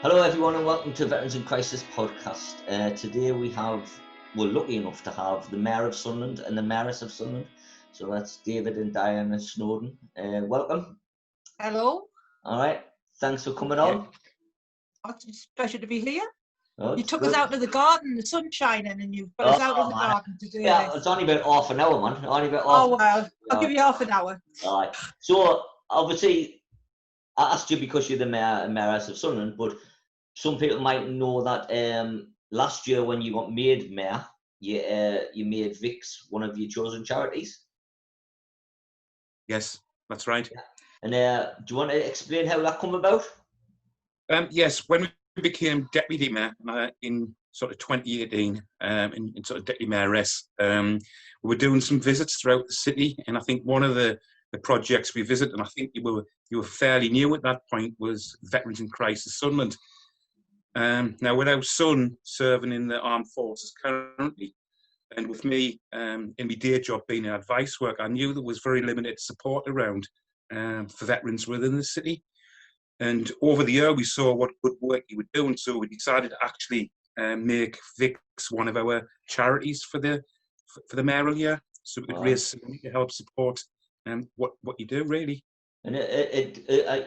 Hello everyone and welcome to Veterans in Crisis podcast. Today we're lucky enough to have the Mayor of Sunderland and the Mayoress of Sunderland. So that's David and Dianne Snowdon. Welcome. Hello. All right. Thanks for coming on. It's a pleasure to be here. Oh, you took good. us out to the garden, the sun shining, and you've put us out in the garden to do Yeah, this. it's only about half an hour, man. I'll give you half an hour. All right. So obviously I asked you because you're the Mayor and Mayoress of Sunderland, but some people might know that last year when you got made mayor, you made Vic's one of your chosen charities. Yes, that's right. And do you want to explain how that come about? Yes, when we became deputy mayor in sort of 2018, in sort of deputy mayoress, we were doing some visits throughout the city, and I think one of the projects we visited, and I think you were fairly new at that point, was Veterans in Crisis Sunderland. Now, with our son serving in the armed forces currently, and with me in my day job being in advice work, I knew there was very limited support around for veterans within the city. And over the year, we saw what good work he would do, and so we decided to actually make Vic's one of our charities for the mayoral year, so we could raise some money to help support what you do, really. And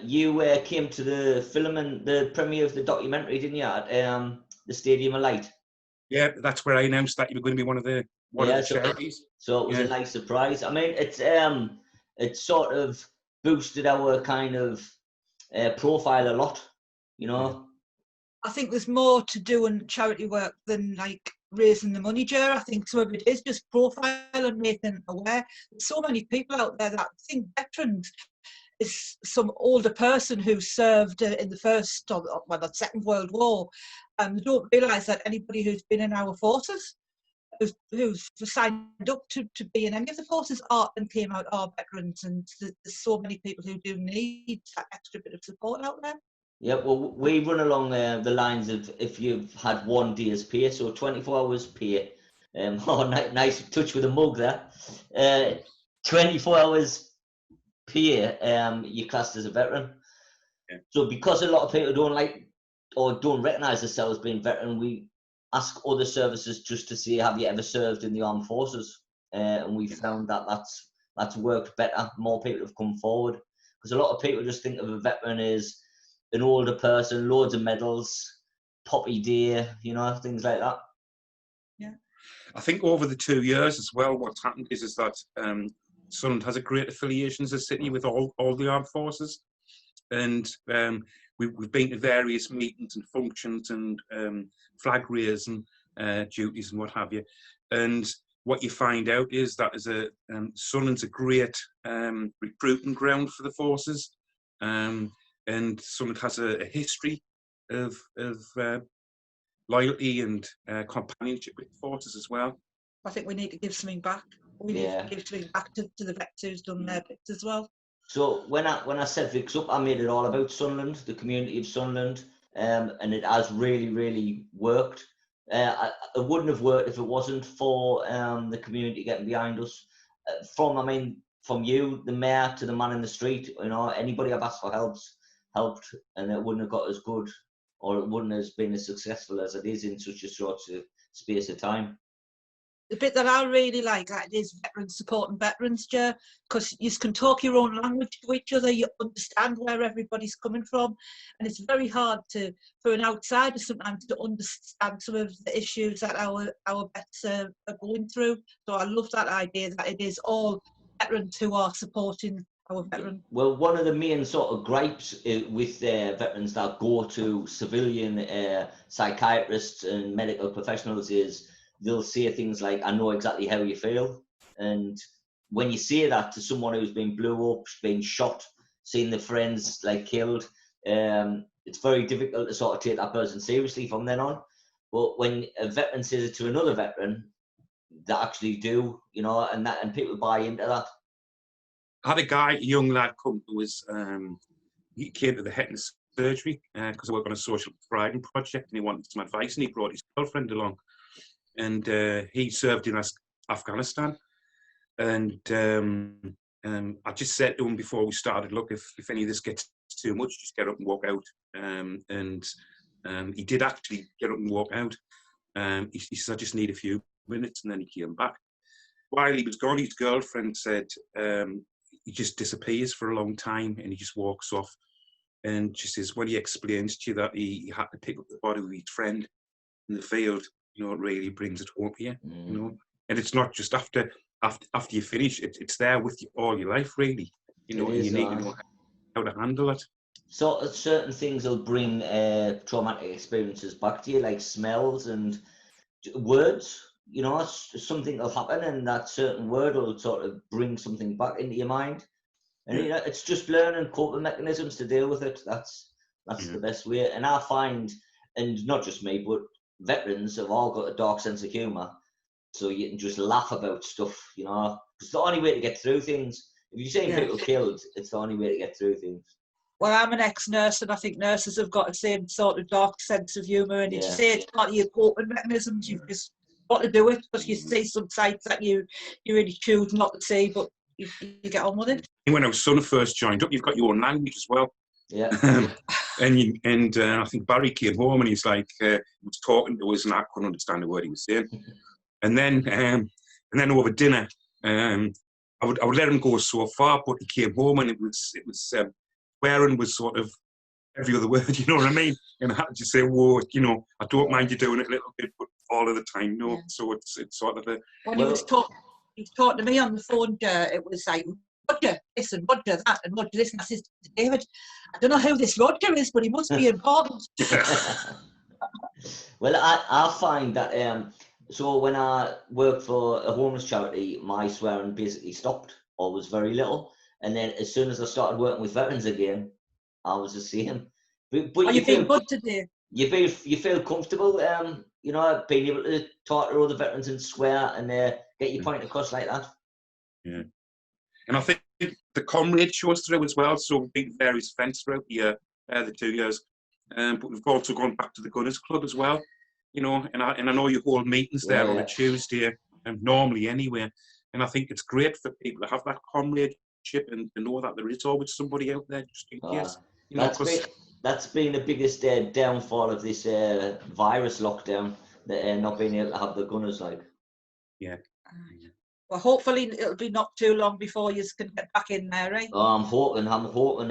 you came to the film and the premiere of the documentary, didn't you, at the Stadium of Light? Yeah, that's where I announced that you were going to be one of the charities. So it was a nice surprise. I mean, it sort of boosted our kind of profile a lot, you know. I think there's more to do in charity work than like raising the money, Jer. I think some of it is just profile and making aware. There's so many people out there that think veterans is some older person who served in the First or the Second World War. They don't realise that anybody who's been in our forces, who's signed up to be in any of the forces and came out are veterans, and there's so many people who do need that extra bit of support out there. Yeah, well, we run along the lines of if you've had 1 day's pay, so 24 hours pay. Nice touch with a mug there. 24 hours pay, you're classed as a veteran. Yeah. So because a lot of people don't like or don't recognise themselves being veteran, we ask other services just to say, have you ever served in the armed forces? And we found that that's worked better. More people have come forward because a lot of people just think of a veteran as an older person, loads of medals, poppy day, you know, things like that. Yeah, I think over the 2 years as well, what's happened is that Sunderland has a great affiliation as a city with all the armed forces, and we've been to various meetings and functions and flag raising duties and what have you. And what you find out is that Sunderland's a great recruiting ground for the forces, and Sunderland has a history of loyalty and companionship with forces as well. I think we need to give something back. We need to give something back to the vets who's done their bits as well. So when I set Vic's up, I made it all about Sunderland, the community of Sunderland, and it has really, really worked. It wouldn't have worked if it wasn't for the community getting behind us. From you, the mayor, to the man in the street, you know, anybody I've asked for helped, and it wouldn't have got as good, or it wouldn't have been as successful as it is in such a short space of time. The bit that I really like is veterans supporting veterans, Joe, because you can talk your own language to each other, you understand where everybody's coming from, and it's very hard for an outsider sometimes to understand some of the issues that our vets are going through. So I love that idea that it is all veterans who are supporting our veterans. Well, one of the main sort of gripes with veterans that go to civilian psychiatrists and medical professionals is they'll say things like, I know exactly how you feel. And when you say that to someone who's been blew up, been shot, seen the friends like killed, it's very difficult to sort of take that person seriously from then on. But when a veteran says it to another veteran, they actually do, you know, and people buy into that. I had a young lad come who was, he came to the head and surgery because I work on a social prescribing project, and he wanted some advice, and he brought his girlfriend along. And he served in Afghanistan. And I just said to him before we started, look, if any of this gets too much, just get up and walk out. And He did actually get up and walk out. He said, I just need a few minutes, and then he came back. While he was gone, his girlfriend said he just disappears for a long time and he just walks off. And she says, when he explains to you that he had to pick up the body of his friend in the field, you know, it really brings it home here, you know. And it's not just after you finish, it's there with you all your life, really, you know, and you need to know how to handle it. So certain things will bring traumatic experiences back to you, like smells and words. You know, something will happen and that certain word will sort of bring something back into your mind. And you know, it's just learning coping mechanisms to deal with it. That's the best way. And I find, and not just me, but veterans have all got a dark sense of humour. So you can just laugh about stuff, you know. It's the only way to get through things. If you're seeing people killed, it's the only way to get through things. Well, I'm an ex-nurse, and I think nurses have got the same sort of dark sense of humour. And if you say it's part of your coping mechanisms, you've just got to do it, because you see some sites that you really choose not to see, but you get on with it. When our son first joined up, you've got your own language as well. Yeah. and I think Barry came home and he's like, he was talking to us and I couldn't understand a word he was saying. And then over dinner, I would let him go so far, but he came home and it was swearing was sort of every other word, you know what I mean? And I had to just say, whoa, you know, I don't mind you doing it a little bit, but all of the time, no. Yeah. So it's sort of a... When he was talking to me on the phone, it was like, Roger this and Roger that and Roger this. And I said to David, I don't know who this Roger is, but he must be important. Well, I find that, so when I worked for a homeless charity, my swearing basically stopped, or was very little. And then as soon as I started working with veterans again, I was the same. But you feel good today? You feel comfortable, you know, being able to talk to other veterans and swear and get your point across like that. Yeah. And I think the comrade shows through as well. So we've been various events throughout the year, the 2 years. But we've also gone back to the Gunners Club as well, you know, and I know you hold meetings there on a Tuesday, normally anyway. And I think it's great for people to have that comradeship and to know that there is always somebody out there just in case. You know, that's been the biggest downfall of this virus lockdown, not being able to have the gunners, like. Yeah. Well, hopefully it'll be not too long before you can get back in there, right? Oh, I'm hoping.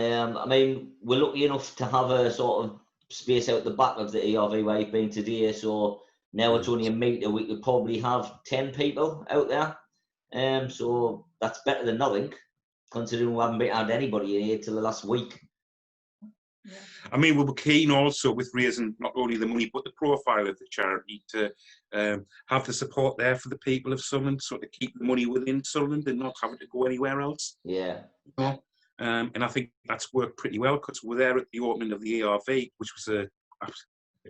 I mean, we're lucky enough to have a sort of space out the back of the ERV where you've been today, so now it's only a metre. We could probably have 10 people out there. So that's better than nothing, considering we haven't had anybody in here till the last week. Yeah. I mean, we were keen also with raising not only the money but the profile of the charity to have the support there for the people of Sunderland, so to keep the money within Sunderland and not having to go anywhere else. Yeah. You know? And I think that's worked pretty well because we're there at the opening of the ERV, which was a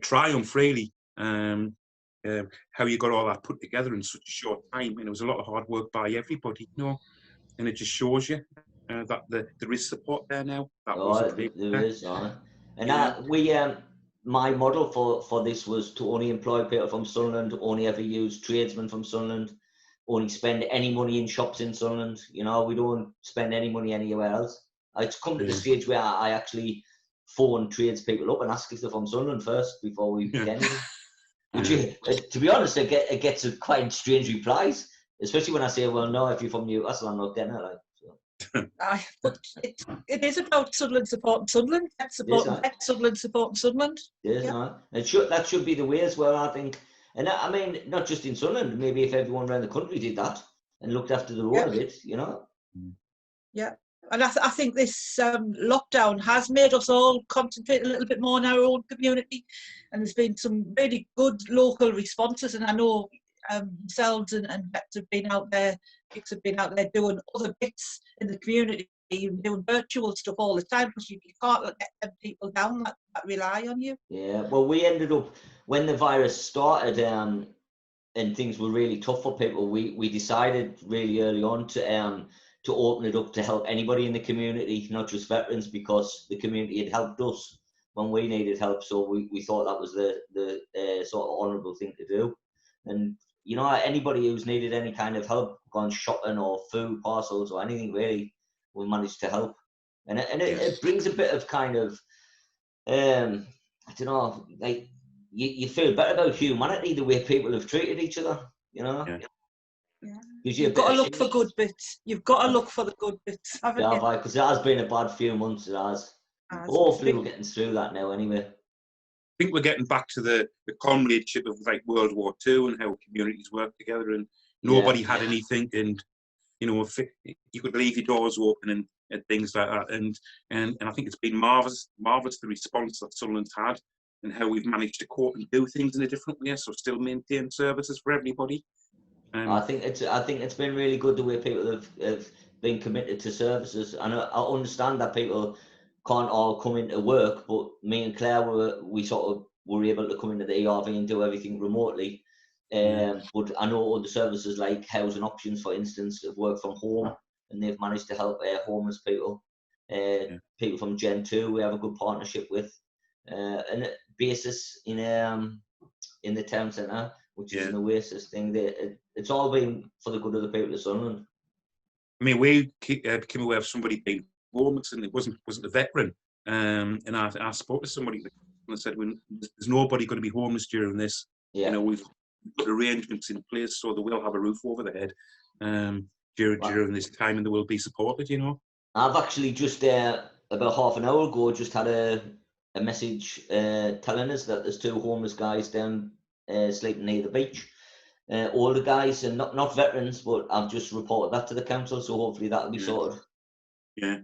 triumph, really. How you got all that put together in such a short time, and it was a lot of hard work by everybody, you know. And it just shows you that there is support there now. There is. And my model for this was to only employ people from Sunderland, only ever use tradesmen from Sunderland, only spend any money in shops in Sunderland. You know, we don't spend any money anywhere else. It's come to the stage where I actually phone tradespeople up and ask if they're from Sunderland first before we begin. To be honest, it gets a quite strange replies, especially when I say, well, no, if you're from Newcastle, I'm not getting it. Like, but it is about Sunderland supporting Sunderland, Sunderland supporting Sunderland. Yes, yeah. That should be the way as well, I think. And I mean, not just in Sunderland, maybe if everyone around the country did that and looked after their own a bit, you know. Yeah, and I think this lockdown has made us all concentrate a little bit more on our own community, and there's been some really good local responses, and I know themselves and vets have been out there, Picks have been out there doing other bits in the community, doing virtual stuff all the time, because you can't let them people down that rely on you. Yeah, well, we ended up, when the virus started and things were really tough for people, we decided really early on to open it up to help anybody in the community, not just veterans, because the community had helped us when we needed help. So we thought that was the sort of honourable thing to do. And you know, anybody who's needed any kind of help, gone shopping or food parcels or anything really, we managed to help. And it brings a bit of kind of, I don't know, like you feel better about humanity, the way people have treated each other, you know. Yeah. Yeah. Gives you a You've bit got to of look for shit. good bits. You've got to look for the good bits, haven't Yeah, you? because it has been a bad few months. It has. Hopefully, we're getting through that now. Anyway. I think we're getting back to the comradeship of like World War II and how communities work together, and nobody had anything, and you know, if you could leave your doors open and things like that, and I think it's been marvelous the response that Sunderland's had, and how we've managed to cope and do things in a different way, so still maintain services for everybody. I think it's been really good the way people have been committed to services, and I understand that people can't all come into work, but me and Claire were able to come into the ERV and do everything remotely. But I know other services like Housing Options, for instance, have worked from home, and they've managed to help homeless people. People from Gen 2 we have a good partnership with, and Basis in the town centre, which is an Oasis thing. It's all been for the good of the people of Sunderland. I mean, we became aware of somebody being homeless, and it wasn't a veteran. And I spoke to somebody and I said, "There's nobody going to be homeless during this. You know, we've put arrangements in place so they will have a roof over their head during this time, and they will be supported." You know, I've actually just about half an hour ago just had a message telling us that there's 2 homeless guys down sleeping near the beach. Older guys, and not veterans, but I've just reported that to the council, so hopefully that'll be sorted. Yeah.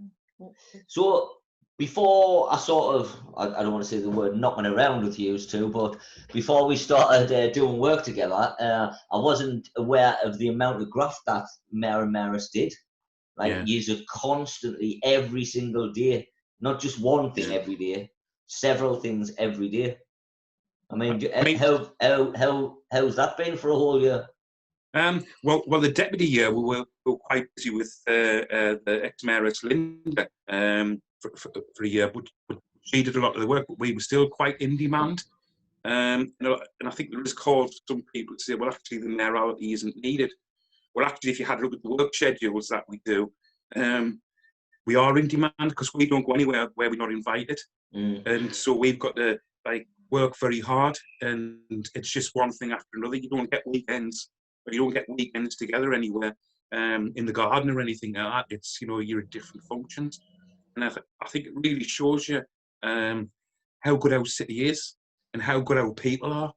So before I I don't want to say the word knocking around with you two, but before we started doing work together, I wasn't aware of the amount of graft that Mayor and Mayoress did. Like, you're constantly, every single day, not just one thing every day, several things every day. I mean, how's that been for a whole year? Well, the deputy year we were quite busy with the ex-mayoress Linda for a year, but she did a lot of the work. But we were still quite in demand, and I think there is call for some people to say, well, actually, the mayoralty isn't needed. Well, actually, if you had a look at the work schedules that we do, we are in demand because we don't go anywhere where we're not invited, and so we've got to work very hard, and it's just one thing after another. You don't get weekends. You don't get weekends together anywhere in the garden or anything like that. It's, you know, you're at different functions. And I think it really shows you how good our city is and how good our people are.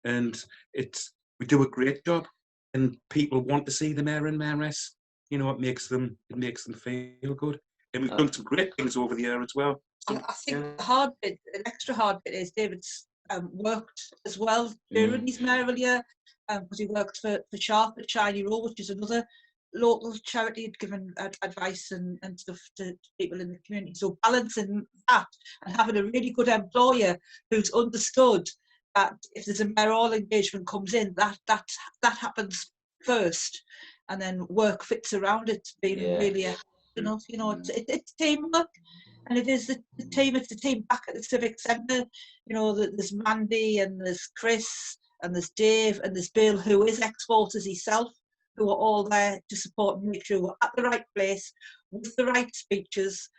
And we do a great job, and people want to see the mayor and mayoress. You know, it makes them feel good. And we've done some great things over the year as well. I think the hard bit, an extra hard bit, is David's worked as well during his mayoral year, because he worked for Sharp at Shiny Row, which is another local charity, had given advice and stuff to people in the community. So balancing that and having a really good employer who's understood that if there's a mayoral engagement comes in, that happens first, and then work fits around it, being really enough. You know, it's teamwork. And it is the team. It's the team back at the Civic Centre. You know, there's Mandy and there's Chris and there's Dave and there's Bill, who is ex-voters himself, who are all there to support and make sure we're at the right place with the right speeches,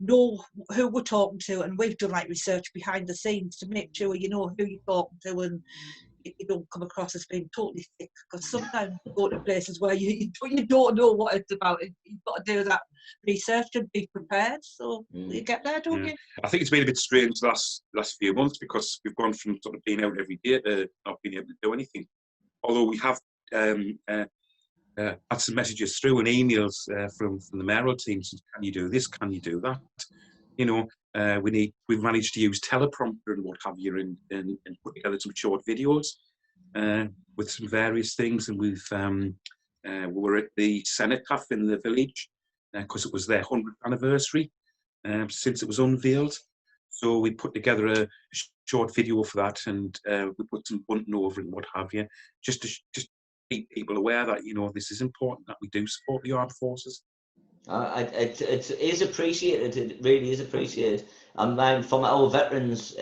know who we're talking to, and we've done research behind the scenes to make sure you know who you're talking to and you don't come across as being totally thick, because sometimes you go to places where you don't know what it's about. You've got to do that research and be prepared, so you get there, don't you? I think it's been a bit strange the last few months, because we've gone from sort of being out every day to not being able to do anything. Although we have had some messages through and emails from the mayoral team saying, can you do this, can you do that? You know, we've managed to use teleprompter and what have you, and put together some short videos with some various things. And we were at the Cenotaph in the village because it was their 100th anniversary since it was unveiled. So we put together a short video for that, and we put some bunting over and what have you, just to keep people aware that, you know, this is important, that we do support the armed forces. It is appreciated. It really is appreciated. And from our veterans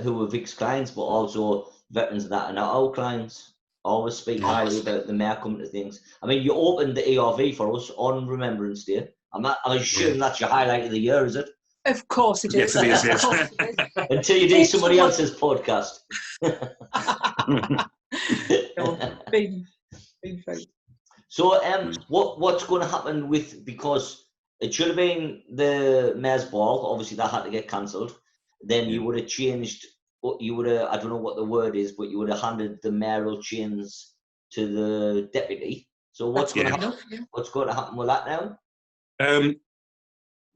who were Vic's clients, but also veterans that are not our clients, always speak highly about the mayor coming to things. I mean, you opened the ERV for us on Remembrance Day. I'm assuming that's your highlight of the year, is it? Of course it is. Yes, it is. Yes. Of course it is. Until you do somebody else's podcast. No, been fine. So, what's going to happen because it should have been the Mezz Ball. Obviously, that had to get cancelled. Then you would have changed. You would have, I don't know what the word is, but you would have handed the mayoral chains to the deputy. So what's going to happen? What's going to happen with that now?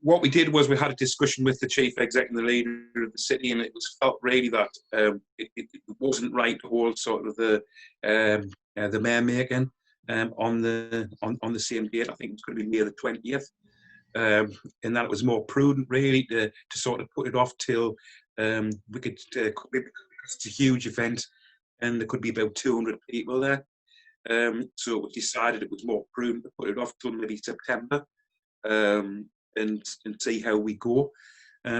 What we did was we had a discussion with the chief executive and the leader of the city, and it was felt really that it wasn't right to hold sort of the mayor making on the same date. I think it was going to be near the 20th, and that it was more prudent really to sort of put it off till we could. Because it's a huge event, and there could be about 200 people there. So we decided it was more prudent to put it off till maybe September. And see how we go.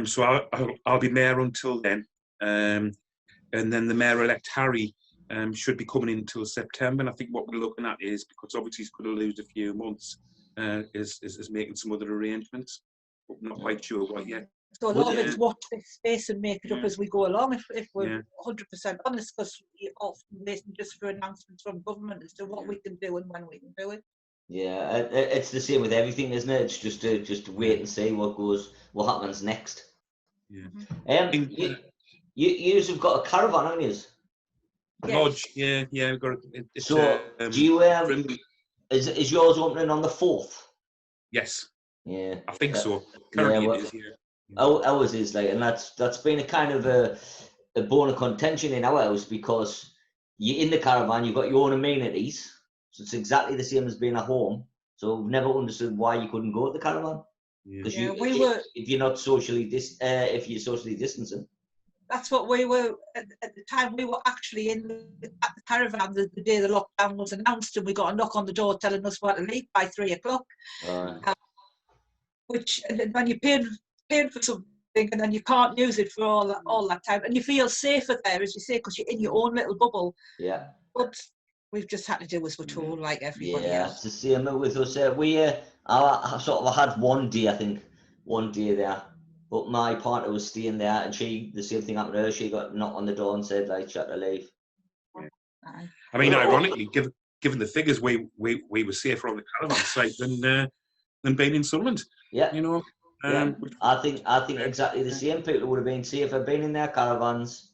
So I'll be mayor until then. And then the mayor-elect Harry should be coming in until September. And I think what we're looking at is, because obviously he's going to lose a few months, is making some other arrangements. But I'm not quite sure what yet. So a lot of it's watch this space and make it up as we go along, if we're 100% honest, because you're often waiting just for announcements from government as to what we can do and when we can do it. Yeah, it's the same with everything, isn't it? It's just to wait and see what happens next. Yeah. You have got a caravan, haven't you? Lodge, yeah, we've got it. So do you is yours opening on the 4th? Yes. Yeah. I think so. Currently it is, ours is like, and that's been a kind of a bone of contention in our house, because you're in the caravan, you've got your own amenities. So it's exactly the same as being at home. So we've never understood why you couldn't go to the caravan. Because if you're not socially if you're socially distancing. That's what we were at the time. We were actually at the caravan the day the lockdown was announced, and we got a knock on the door telling us we had to leave by 3 o'clock. Which, and then when you're paying for something and then you can't use it for all that time, and you feel safer there, as you say, because you're in your own little bubble. Yeah. But we've just had to do as we're told, like everybody else. It's the same with us. I sort of had one day there, but my partner was staying there, and the same thing happened to her. She got knocked on the door and said, like, she had to leave. I mean, ironically, given the figures, we were safer on the caravan site than being in Sunderland. Yeah. You know. I think exactly the same. People would have been safer being in their caravans,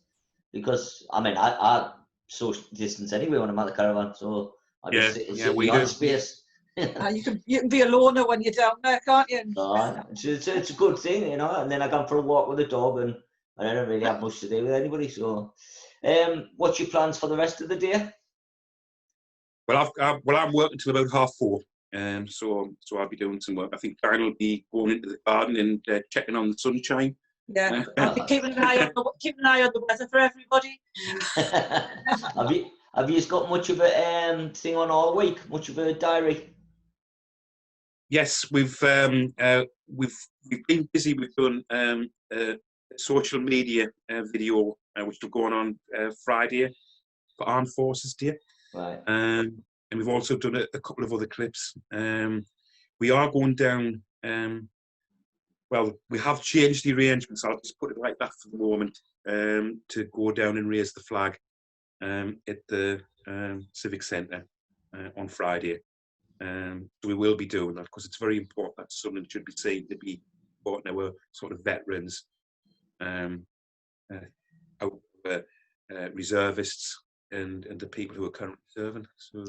because I mean I social distance anyway when I'm at the caravan, so I just sit in the space. You can be a loner when you're down there, can't you? It's a good thing, you know. And then I go for a walk with the dog, and I don't really have much to do with anybody. So, what's your plans for the rest of the day? Well, I'm working till about 4:30. So I'll be doing some work. I think Dianne will be going into the garden and checking on the sunshine. Yeah, I'll be keeping an eye on the weather for everybody. Have you got much of a thing on all week? Much of a diary? Yes, we've been busy. We've done a social media video which will go on Friday for Armed Forces Day. Right. And we've also done a couple of other clips. We are going down. Well, we have changed the arrangements. I'll just put it like that for the moment. To go down and raise the flag at the Civic Centre on Friday. So we will be doing that, because it's very important that Sunderland should be seen to be supporting our sort of veterans, our reservists, and the people who are currently serving. So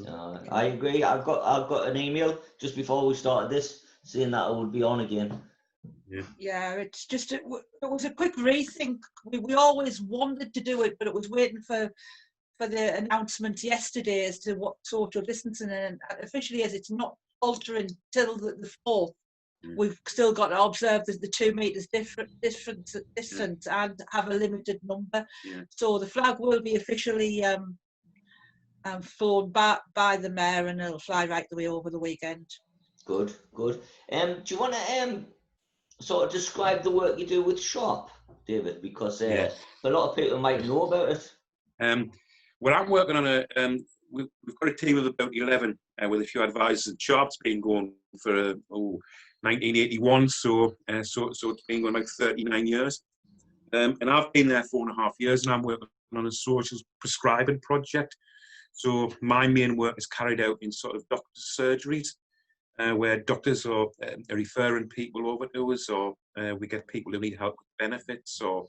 I agree. I've got an email just before we started this saying that I would be on again. Yeah, it's just it was a quick rethink. We always wanted to do it, but it was waiting for the announcement yesterday as to what social distancing, and officially as it's not altering till the 4th. We've still got to observe the 2 meters distance and have a limited number. So the flag will be officially flown by the mayor, and it'll fly right the way over the weekend. Good. Do you want to sort of describe the work you do with Sharp, David? Because a lot of people might know about it. Well, I'm working on we've got a team of about 11 with a few advisors and shops, been going for 1981, so it's been going like 39 years. And I've been there 4.5 years, and I'm working on a social prescribing project. So my main work is carried out in sort of doctor's surgeries, where doctors are referring people over to us, or we get people who need help with benefits, or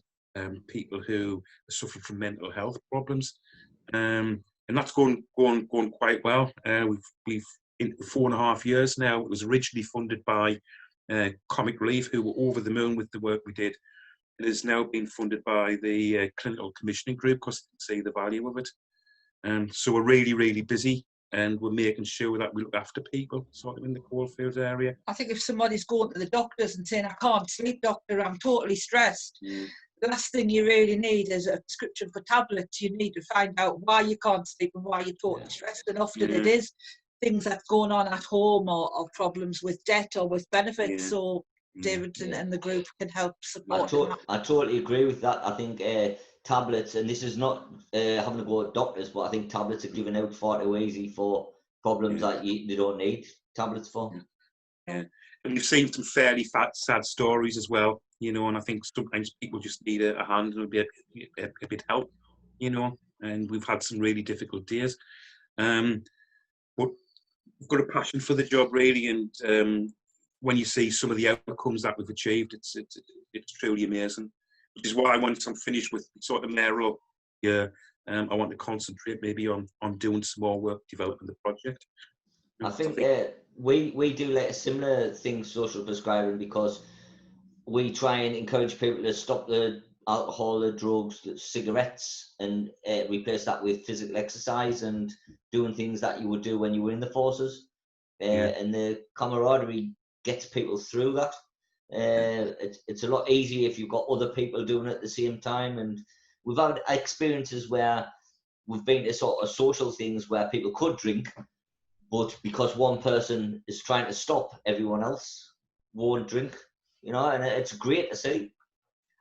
people who are suffering from mental health problems. And that's going quite well. We've in 4.5 years now. It was originally funded by Comic Relief, who were over the moon with the work we did. It has now been funded by the Clinical Commissioning Group because they see the value of it. So we're really, really busy, and we're making sure that we look after people sort of in the coalfields area. I think if somebody's going to the doctors and saying, I can't sleep, doctor, I'm totally stressed, the last thing you really need is a prescription for tablets. You need to find out why you can't sleep and why you're totally stressed. And often it is things that's going on at home, or problems with debt or with benefits. So David and the group can help support. I totally agree with that. I think tablets, and this is not having to go at doctors, but I think tablets are given out far too easy for problems that they don't need tablets for. Yeah, and we've seen some fairly sad stories as well, you know, and I think sometimes people just need a hand and a bit help, you know, and we've had some really difficult days. But we've got a passion for the job, really, and when you see some of the outcomes that we've achieved, it's truly amazing. Which is why once I'm finished with sort of mayoral, I want to concentrate maybe on doing some more work developing the project. I think we do like a similar thing, social prescribing, because we try and encourage people to stop the alcohol, the drugs, the cigarettes, and replace that with physical exercise and doing things that you would do when you were in the forces. And the camaraderie gets people through that. It's a lot easier if you've got other people doing it at the same time. And we've had experiences where we've been to sort of social things where people could drink, but because one person is trying to stop, everyone else won't drink, you know, and it's great to see.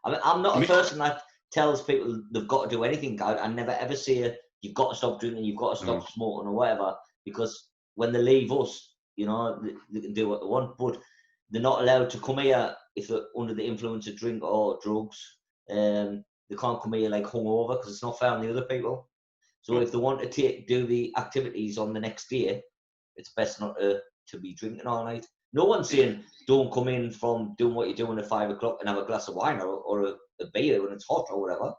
I mean, I'm not a person that tells people they've got to do anything. I never ever say you've got to stop drinking, you've got to stop smoking or whatever, because when they leave us, you know, they can do what they want, but they're not allowed to come here if they're under the influence of drink or drugs. They can't come here like hungover because it's not fair on the other people. So if they want to do the activities on the next day, it's best not to be drinking all night. No one's saying don't come in from doing what you're doing at 5 o'clock and have a glass of wine or a beer when it's hot or whatever.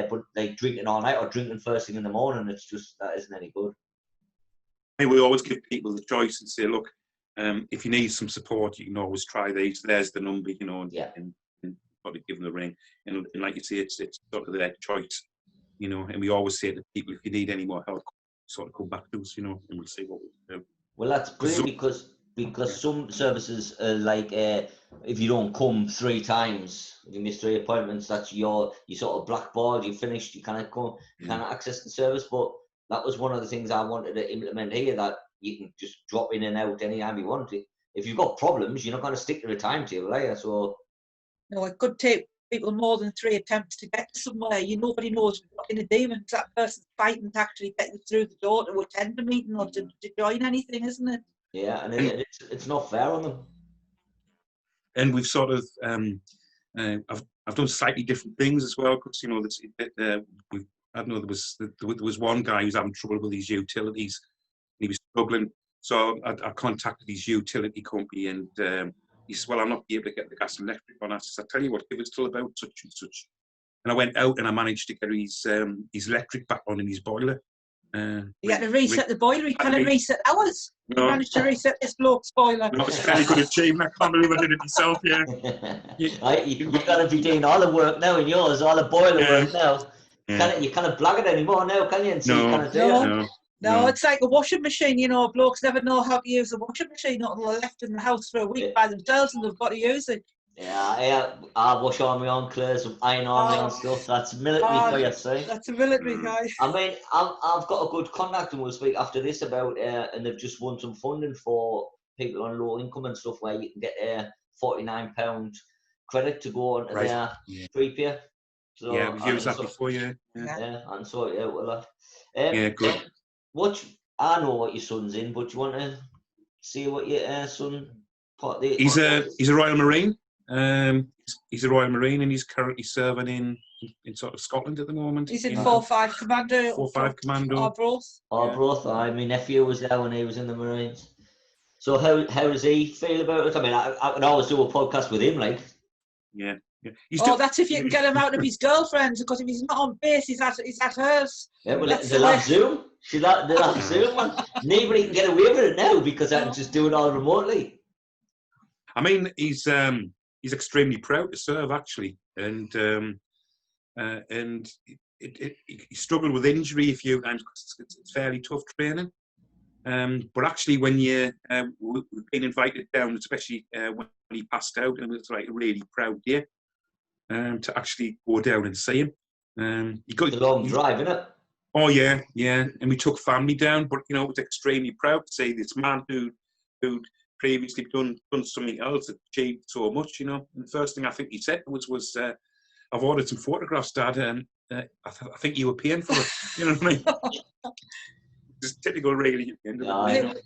But like drinking all night or drinking first thing in the morning, it's just, that isn't any good. We always give people the choice and say, look, if you need some support, you can always try these. There's the number, you know, and probably give them a ring. And like you say, it's sort of their choice, you know. And we always say to people, if you need any more help, sort of come back to us, you know, and we'll see what we can do. Well, that's brilliant because some services are like, if you don't come 3 times, if you miss 3 appointments, that's you sort of blackballed, you're finished, you can't access the service. But that was one of the things I wanted to implement here, that you can just drop in and out anytime you want to. If you've got problems, you're not going to stick to a timetable, are you? So, no, it could take people more than 3 attempts to get to somewhere. Nobody knows what in a demon that person's fighting to actually get you through the door to attend a meeting or to join anything, isn't it? Yeah, and it's not fair on them. And we've sort of, I've done slightly different things as well, because, you know, I don't know, there was one guy who was having trouble with his utilities. He was struggling, so I contacted his utility company, and he said, well, I'm not able to get the gas and electric on. I said, I tell you what, give us till about such and such. And I went out and I managed to get his electric back on in his boiler. You had to reset the boiler, you can't reset ours. No. You managed to reset this bloke's boiler. That was a very good achievement. I can't believe I did it myself, You've got to be doing all the work now in yours, all the boiler work now. You can't blag it anymore now, can you? And so you can't do it. No, it's like a washing machine, you know. Blokes never know how to use a washing machine until they're left in the house for a week by themselves and they've got to use it. Yeah, I wash all my own clothes, iron all my own stuff. That's military for you, see. That's a military guy. I mean, I've got a good contact, and we'll speak after this about, and they've just won some funding for people on low income and stuff, where you can get a £49 credit to go on their prepay. So, we've used that before, and sort it out with that. Good. I know what your son's in, but do you want to see what your son? He's a Royal Marine. He's a Royal Marine, and he's currently serving in sort of Scotland at the moment. He's in 4-5 Commando. 4-5 Commando. Arbroath. My nephew was there when he was in the Marines. So how does he feel about it? I mean, I can always do a podcast with him, like. Yeah. That's if you can get him out of his girlfriend's, because if he's not on base, he's at hers. Yeah, well, they'll have Zoom. They'll have Zoom. Nobody can get away with it now because I can just do it all remotely. I mean, he's extremely proud to serve, actually, and he struggled with injury a few times because it's fairly tough training. But actually, when we've been invited down, especially when he passed out, and it was like a really proud day to actually go down and see him. It's a long drive, isn't it? Oh yeah, and we took family down, but it was extremely proud to see this man who'd previously done something else that achieved so much. And the first thing I think he said was I've ordered some photographs, Dad, and I think you were paying for it. You know what I mean? Just typical, really. At the end of the day.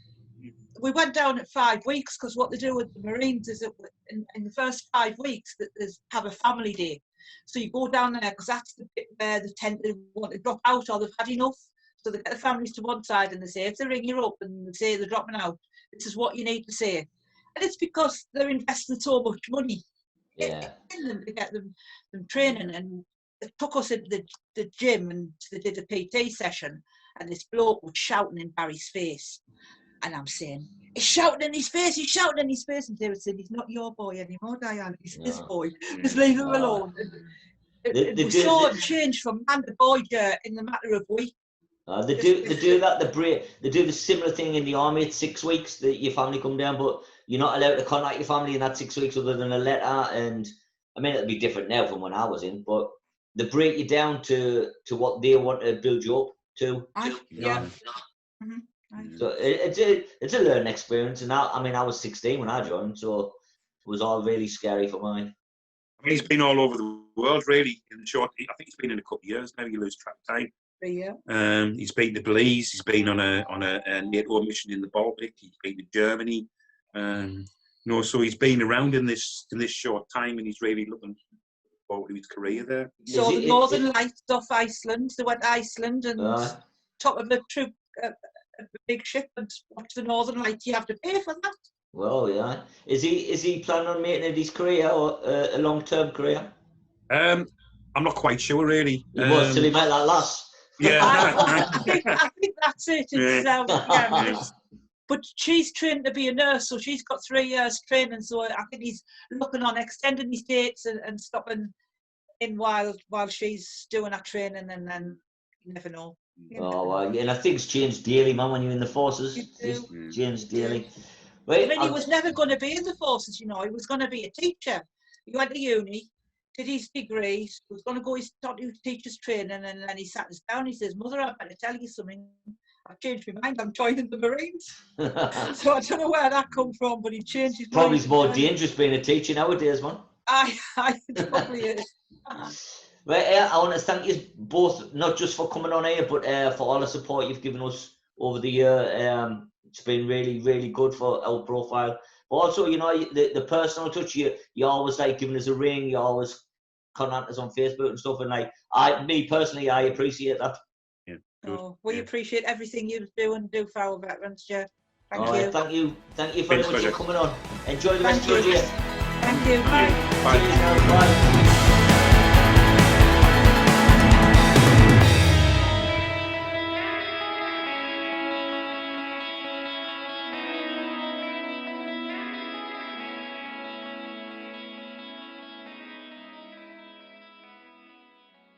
We went down at 5 weeks because what they do with the Marines is that in the first 5 weeks that have a family day. So you go down there because that's the bit where they tend to want to drop out or they've had enough. So they get the families to one side and they say, if they ring you up and they say they're dropping out, this is what you need to say. And it's because they're investing so much money in them to get them training. And it took us into the gym and they did a PT session and this bloke was shouting in Barry's face. And I'm saying, he's shouting in his face. And David said, he's not your boy anymore, Dianne. He's his boy. Just leave him alone. It was so changed from man to boy in the matter of weeks. They do that. They do the similar thing in the army. It's 6 weeks that your family come down, but you're not allowed to contact your family in that 6 weeks other than a letter. And I mean, it'll be different now from when I was in, but they break you down to what they want to build you up to. Mm-hmm. So it's a learning experience, and I was 16 when I joined, so it was all really scary for mine. I mean, he's been all over the world, really. In short, I think he's been in a couple of years. Maybe you lose track of time. Yeah. He's been to Belize. He's been on a NATO mission in the Baltic. He's been to Germany. So he's been around in this short time, and he's really looking forward to his career there. So the Northern Lights off Iceland. They went to Iceland and top of a troop. A big ship and watch the Northern Lights. You have to pay for that. Well, yeah. Is he planning on making it his career or a long-term career? I'm not quite sure, really. He was till he met that lass. Yeah, I think that's it. But she's trained to be a nurse, so she's got 3 years training. So I think he's looking on extending his dates and stopping in while she's doing her training, and then you never know. And I think it's changed daily, man, when you're in the forces. It's changed daily. Right, he was never going to be in the forces, He was going to be a teacher. He went to uni, did his degree, was going to go his teacher's training, and then he sat us down. He says, Mother, I better tell you something. I've changed my mind. I'm joining the Marines. So I don't know where that come from, but he changed his mind. Probably it's more dangerous being a teacher nowadays, man. It probably is. Right, I want to thank you both, not just for coming on here, but for all the support you've given us over the year. It's been really, really good for our profile. But also, the personal touch, you always like giving us a ring, you always contact us on Facebook and stuff. And me personally, I appreciate that. Yeah, good. We appreciate everything you do for our veterans, Jeff. Thank you. Thank you very much for coming on. Enjoy the rest of your day. Thank you. Bye. Bye. Bye.